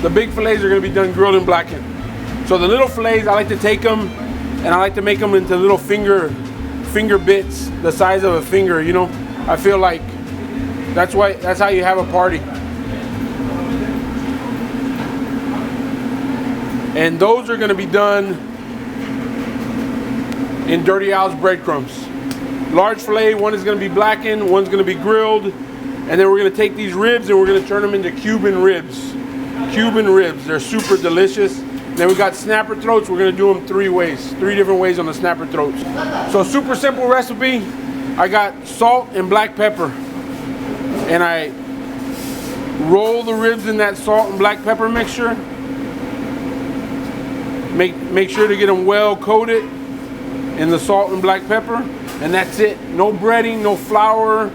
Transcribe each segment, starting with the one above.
The big fillets are going to be done grilled and blackened. So the little fillets, I like to take them and I like to make them into little finger bits the size of a finger, you know. I feel like that's how you have a party. And those are going to be done in Dirty Al's breadcrumbs. Large fillet, one is going to be blackened, one's going to be grilled, and then we're going to take these ribs and we're going to turn them into Cuban ribs. Cuban ribs, they're super delicious. Then we got snapper throats. We're going to do them 3 ways, 3 different ways on the snapper throats. So super simple recipe. I got salt and black pepper, and I roll the ribs in that salt and black pepper mixture. Make sure to get them well coated in the salt and black pepper, and that's it. No breading, no flour,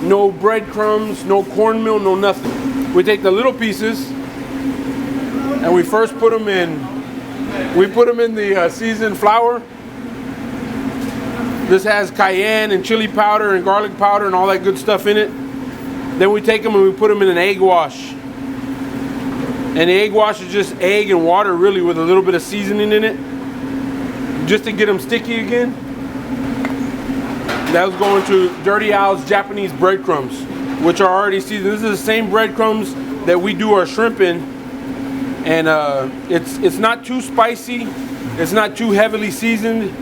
no breadcrumbs, no cornmeal, no nothing. We take the little pieces and we first put them in. We put them in the seasoned flour. This has cayenne and chili powder and garlic powder and all that good stuff in it. Then we take them and we put them in an egg wash. And the egg wash is just egg and water, really, with a little bit of seasoning in it, just to get them sticky again. That was going to Dirty Al's Japanese breadcrumbs, which are already seasoned. This is the same breadcrumbs that we do our shrimp in, and it's not too spicy, it's not too heavily seasoned.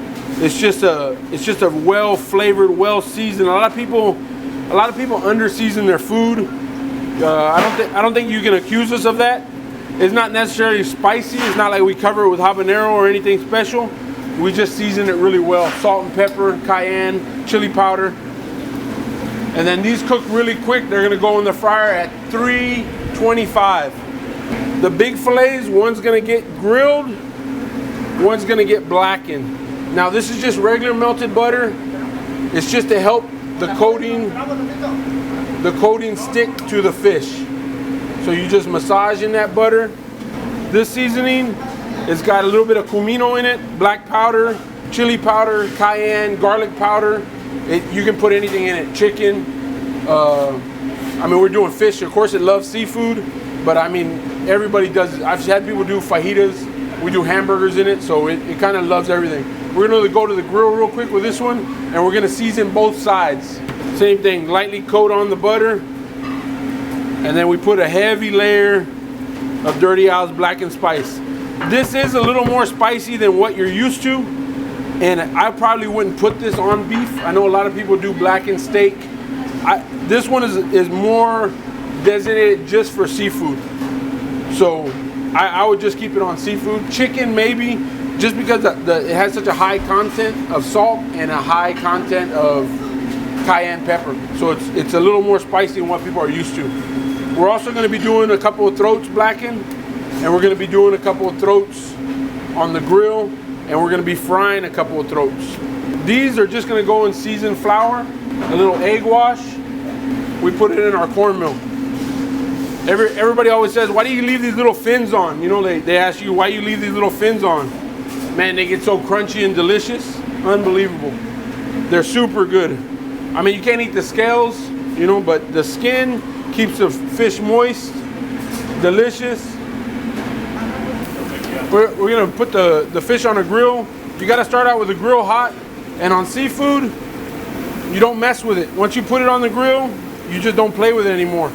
It's just a well flavored, well seasoned. A lot of people under season their food. I don't think you can accuse us of that. It's not necessarily spicy. It's not like we cover it with habanero or anything special. We just season it really well. Salt and pepper, cayenne, chili powder. And then these cook really quick. They're gonna go in the fryer at 325. The big fillets, one's gonna get grilled, one's gonna get blackened. Now this is just regular melted butter. It's just to help the coating stick to the fish. So you just massage in that butter. This seasoning, it's got a little bit of cumino in it, black powder, chili powder, cayenne, garlic powder. You can put anything in it, chicken. I mean, we're doing fish. Of course, it loves seafood, but I mean, everybody does. I've had people do fajitas. We do hamburgers in it, so it kind of loves everything. We're gonna go to the grill real quick with this one, and we're gonna season both sides. Same thing, lightly coat on the butter, and then we put a heavy layer of Dirty Al's blackened spice. This is a little more spicy than what you're used to, and I probably wouldn't put this on beef. I know a lot of people do blackened steak. This one is more designated just for seafood. So I would just keep it on seafood. Chicken maybe, just because it has such a high content of salt and a high content of cayenne pepper. So it's a little more spicy than what people are used to. We're also going to be doing a couple of throats blackened, and we're going to be doing a couple of throats on the grill, and we're going to be frying a couple of throats. These are just going to go in seasoned flour, a little egg wash. We put it in our cornmeal. Everybody always says, why do you leave these little fins on? You know, they ask you why you leave these little fins on. Man, they get so crunchy and delicious. Unbelievable. They're super good. I mean, you can't eat the scales, you know, but the skin keeps the fish moist, delicious. We're gonna put the fish on a grill. You gotta start out with the grill hot, and on seafood, you don't mess with it. Once you put it on the grill, you just don't play with it anymore.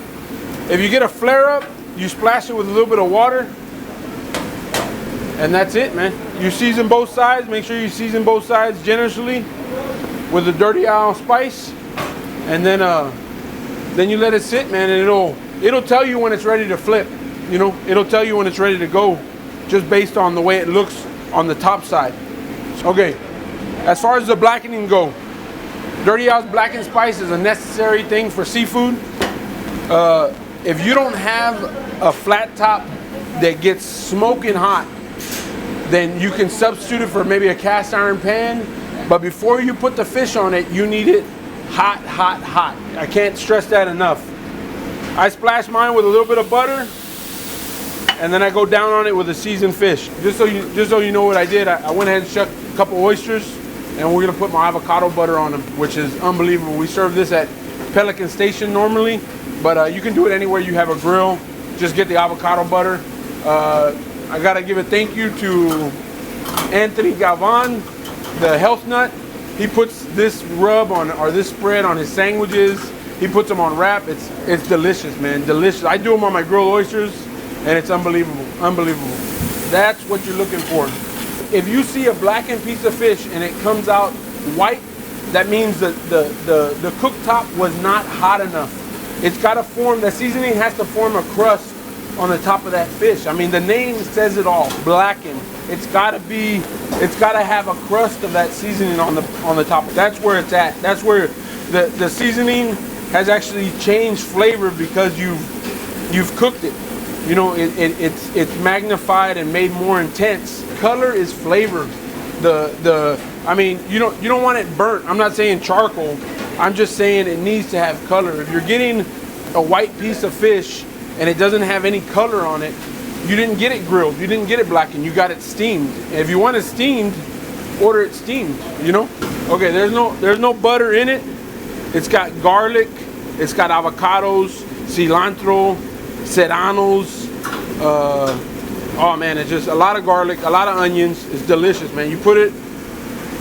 If you get a flare up, you splash it with a little bit of water, and that's it, man. You season both sides. Make sure you season both sides generously with the Dirty Al spice, and then you let it sit, man, and it'll tell you when it's ready to flip. You know, it'll tell you when it's ready to go, just based on the way it looks on the top side. Okay, as far as the blackening go, Dirty Al's blackened spice is a necessary thing for seafood. If you don't have a flat top that gets smoking hot, then you can substitute it for maybe a cast iron pan. But before you put the fish on it, you need it hot, hot, hot. I can't stress that enough. I splash mine with a little bit of butter, and then I go down on it with a seasoned fish. Just so you know what I did, I went ahead and shucked a couple oysters, and we're gonna put my avocado butter on them, which is unbelievable. We serve this at Pelican Station normally, but you can do it anywhere you have a grill. Just get the avocado butter, I gotta give a thank you to Anthony Galvan, the health nut. He puts this rub on, or this spread on his sandwiches. He puts them on wrap. It's delicious, man, delicious. I do them on my grilled oysters, and it's unbelievable, unbelievable. That's what you're looking for. If you see a blackened piece of fish and it comes out white, that means that the cooktop was not hot enough. It's got to form, the seasoning has to form a crust on the top of that fish. I mean, the name says it all, blackened. It's got to have a crust of that seasoning on the top. That's where it's at. That's where the seasoning has actually changed flavor because you've cooked it. You know, it's magnified and made more intense. Color is flavor. I mean, you don't want it burnt. I'm not saying charcoal. I'm just saying it needs to have color. If you're getting a white piece of fish and it doesn't have any color on it, you didn't get it grilled, you didn't get it blackened, you got it steamed. And if you want it steamed, order it steamed, you know? Okay, there's no butter in it. It's got garlic, it's got avocados, cilantro, serranos, oh man, it's just a lot of garlic, a lot of onions. It's delicious, man. You put it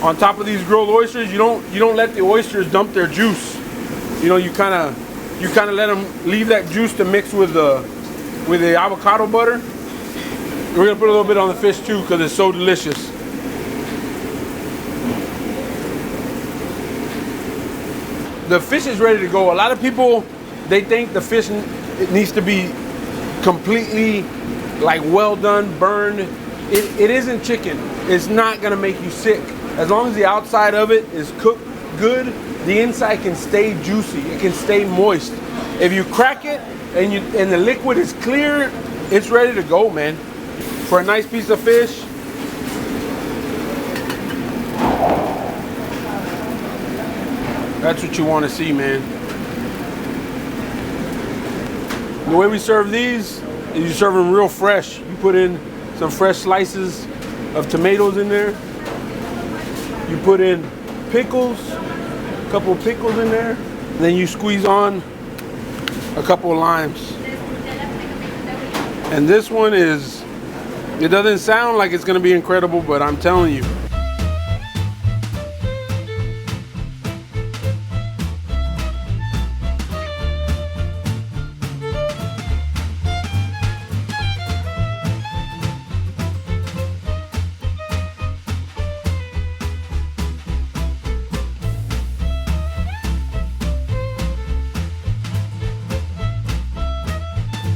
on top of these grilled oysters. You don't let the oysters dump their juice. You know, you kind of let them leave that juice to mix with the avocado butter. We're gonna put a little bit on the fish too because it's so delicious. The fish is ready to go. A lot of people, they think the fish, it needs to be completely like well done, burned. It isn't chicken. It's not gonna make you sick. As long as the outside of it is cooked good, the inside can stay juicy. It can stay moist. If you crack it and the liquid is clear, it's ready to go, man. For a nice piece of fish, that's what you want to see, man. The way we serve these is you serve them real fresh. You put in some fresh slices of tomatoes in there. You put in pickles, a couple of pickles in there. And then you squeeze on a couple of limes. And this one is, it doesn't sound like it's gonna be incredible, but I'm telling you,